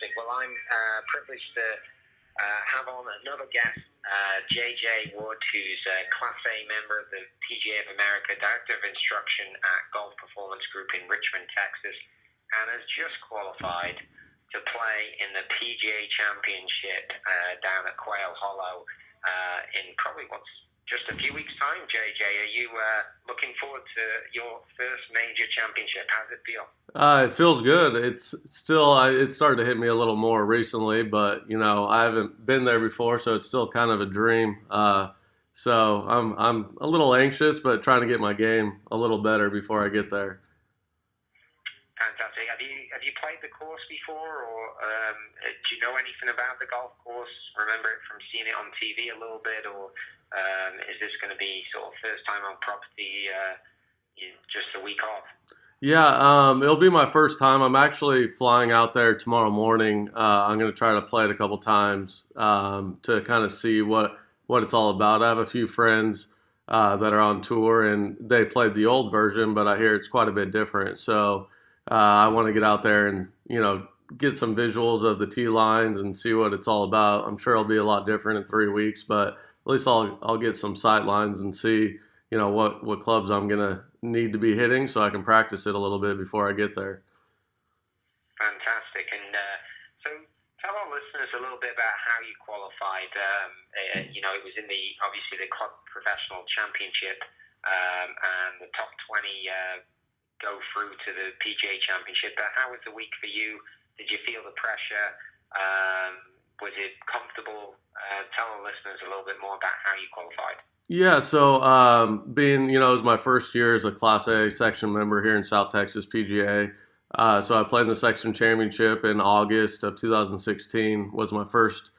Fantastic. Well, I'm privileged to have on another guest, JJ Wood, who's a Class A member of the PGA of America, Director of Instruction at Golf Performance Group in Richmond, Texas, and has just qualified to play in the PGA Championship down at Quail Hollow in probably just a few weeks' time. JJ, are you looking forward to your first major championship? How does it feel? It feels good. It's still, it started to hit me a little more recently, but I haven't been there before, so it's still kind of a dream. So I'm a little anxious, but trying to get my game a little better before I get there. Fantastic. Have you played the course before, or do you know anything about the golf course? Remember it from seeing it on TV a little bit, or is this going to be sort of first time on property, just a week off? Yeah, it'll be my first time. I'm actually flying out there tomorrow morning. I'm going to try to play it a couple times to kind of see what it's all about. I have a few friends that are on tour, and they played the old version, but I hear it's quite a bit different. So I want to get out there and get some visuals of the tee lines and see what it's all about. I'm sure it'll be a lot different in 3 weeks, but at least I'll get some sight lines and see what clubs I'm gonna need to be hitting, so I can practice it a little bit before I get there. Fantastic. And so tell our listeners a little bit about how you qualified. It was in obviously the Club Professional Championship, and the top 20 go through to the PGA Championship. But how was the week for you? Did you feel the pressure? Was it comfortable? Tell our listeners a little bit more about how you qualified. Yeah, so being, it was my first year as a Class A section member here in South Texas PGA. So I played in the section championship in August of 2016, was my first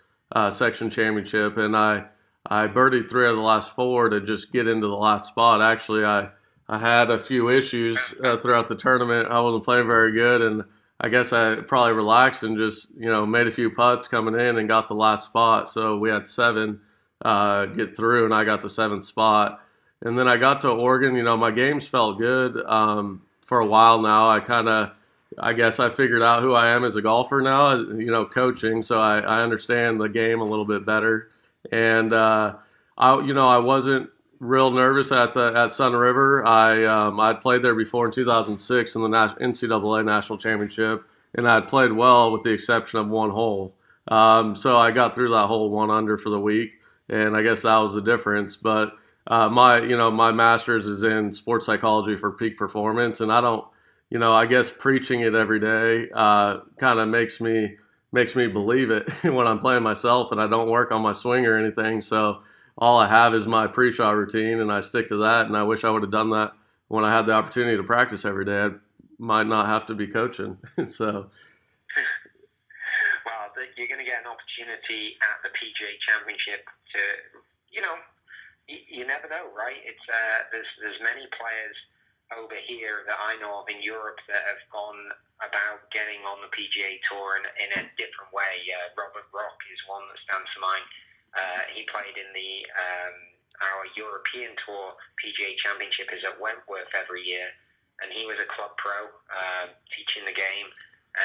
section championship, and I birdied 3 out of the last 4 to just get into the last spot. Actually, I had a few issues throughout the tournament. I wasn't playing very good, and I guess I probably relaxed and just, made a few putts coming in and got the last spot. So we had 7 get through, and I got the 7th spot. And then I got to Oregon. My games felt good for a while now. I guess I figured out who I am as a golfer now, coaching. So I understand the game a little bit better. And I wasn't real nervous at Sun River. I'd played there before in 2006 in the NCAA National Championship, and I'd played well with the exception of 1 hole. So I got through that hole 1 under for the week, and I guess that was the difference. But my master's is in sports psychology for peak performance, and I don't, I guess preaching it every day kind of makes me believe it when I'm playing myself, and I don't work on my swing or anything. So all I have is my pre-shot routine, and I stick to that. And I wish I would have done that when I had the opportunity to practice every day. I might not have to be coaching. So. Well, you're going to get an opportunity at the PGA Championship to, you never know, right? It's there's many players over here that I know of in Europe that have gone about getting on the PGA Tour in a different way. Robert Rock is one that stands to mind. He played in our European Tour PGA Championship is at Wentworth every year, and he was a club pro teaching the game,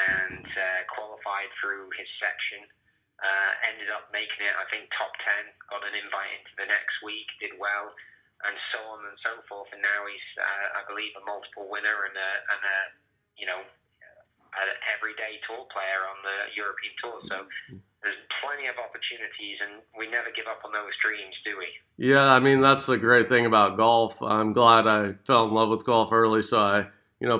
and qualified through his section. Ended up making it, I think, top 10, got an invite into the next week, did well, and so on and so forth. And now he's, I believe, a multiple winner and an everyday tour player on the European Tour. So there's plenty of opportunities, and we never give up on those dreams, do we? Yeah, I mean, that's the great thing about golf. I'm glad I fell in love with golf early, so I,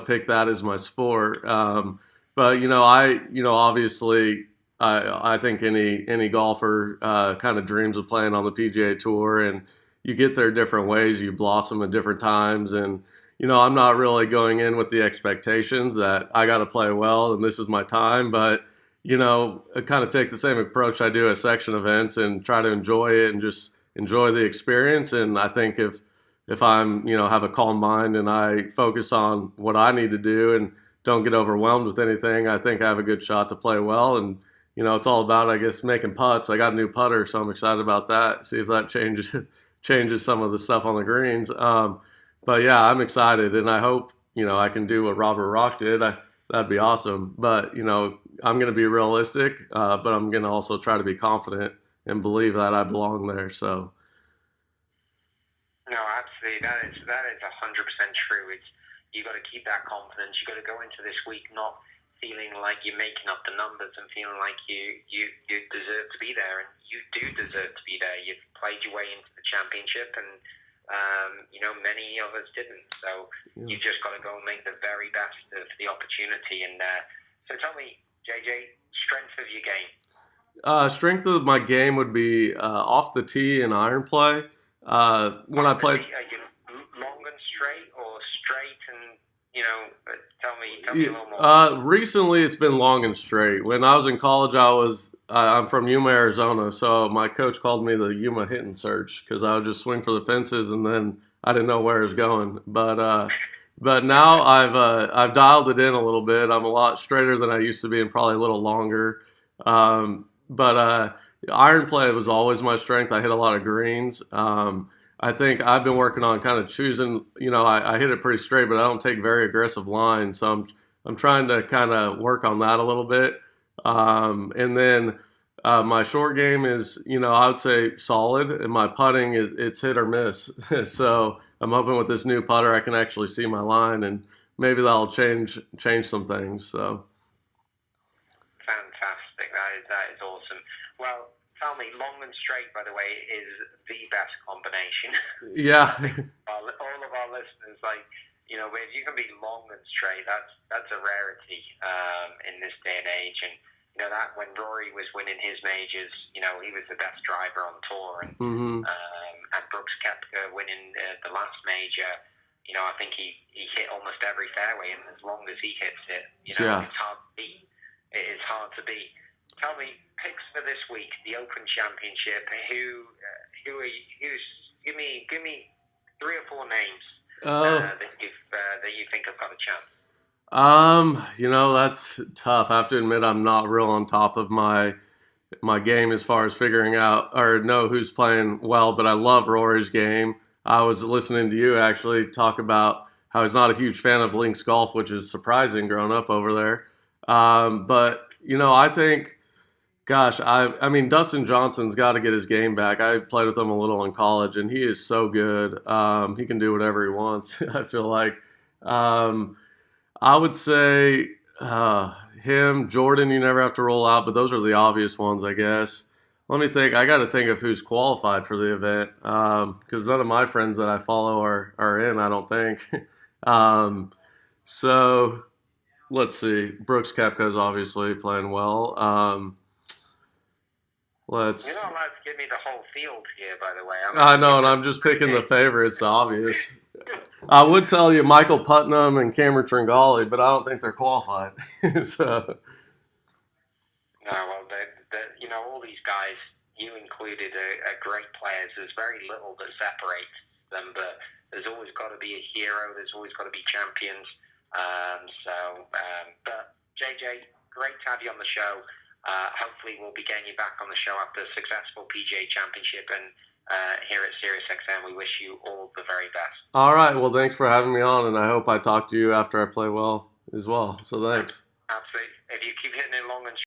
picked that as my sport. But obviously, I think any golfer kind of dreams of playing on the PGA Tour, and you get there different ways. You blossom at different times, and I'm not really going in with the expectations that I got to play well and this is my time, but I kind of take the same approach I do at section events and try to enjoy it and just enjoy the experience. And I think if I'm have a calm mind and I focus on what I need to do and don't get overwhelmed with anything, I think I have a good shot to play well. And it's all about, I guess, making putts. I got a new putter, so I'm excited about that. See if that changes some of the stuff on the greens. But yeah, I'm excited, and I hope I can do what Robert Rock did. That'd be awesome. But I'm going to be realistic, but I'm going to also try to be confident and believe that I belong there. So No, absolutely. That is 100% true. It's you got to keep that confidence. You got to go into this week not feeling like you're making up the numbers and feeling like you deserve to be there, and you do deserve to be there. You've played your way into the championship, and many of us didn't. So yeah. you just got to go and make the very best of the opportunity. And so tell me, JJ, strength of your game. Strength of my game would be off the tee and iron play. When I played, are you long and straight or straight? And tell me a little more. recently it's been long and straight. When I was in college, I'm from Yuma, Arizona, so my coach called me the Yuma hitting search because I would just swing for the fences and then I didn't know where it was going. But now I've dialed it in a little bit. I'm a lot straighter than I used to be and probably a little longer. But iron play was always my strength. I hit a lot of greens. I think I've been working on kind of choosing. I hit it pretty straight, but I don't take very aggressive lines. So I'm trying to kind of work on that a little bit. And then my short game is, I would say solid, and my putting is it's hit or miss. So I'm hoping with this new putter I can actually see my line, and maybe that'll change some things. So. Fantastic. That is awesome. Well, tell me, long and straight, by the way, is the best combination. Yeah. all of our listeners, if you can be long and straight, that's a rarity in this day and age. And that when Rory was winning his majors, he was the best driver on tour, and Mm-hmm. and Brooks Koepka winning the last major. I think he hit almost every fairway, and as long as he hits it, Yeah. it's hard to beat. It is hard to beat. Tell me, picks for this week, the Open Championship. Who are you? Give me 3 or 4 names Oh. that you think have got a chance. That's tough. I have to admit I'm not real on top of my game as far as figuring out or know who's playing well, but I love Rory's game. I was listening to you actually talk about how he's not a huge fan of links golf, which is surprising growing up over there. But I think, gosh, I mean, Dustin Johnson's got to get his game back. I played with him a little in college, and he is so good. He can do whatever he wants. I feel like. I would say him, Jordan. You never have to roll out, but those are the obvious ones, I guess. Let me think. I got to think of who's qualified for the event because none of my friends that I follow are in. I don't think. So let's see. Brooks Koepka is obviously playing well. You're not allowed to give me the whole field here, by the way. I know, and I'm just picking the favorites. Obvious. I would tell you Michael Putnam and Cameron Tringali, but I don't think they're qualified. So. No, well, all these guys, you included, are great players. There's very little that separates them, but there's always got to be a hero. There's always got to be champions. But JJ, great to have you on the show. Hopefully we'll be getting you back on the show after a successful PGA Championship, and here at SiriusXM, we wish you all the very best. All right. Well, thanks for having me on, and I hope I talk to you after I play well as well. So thanks. Absolutely. If you keep hitting it long and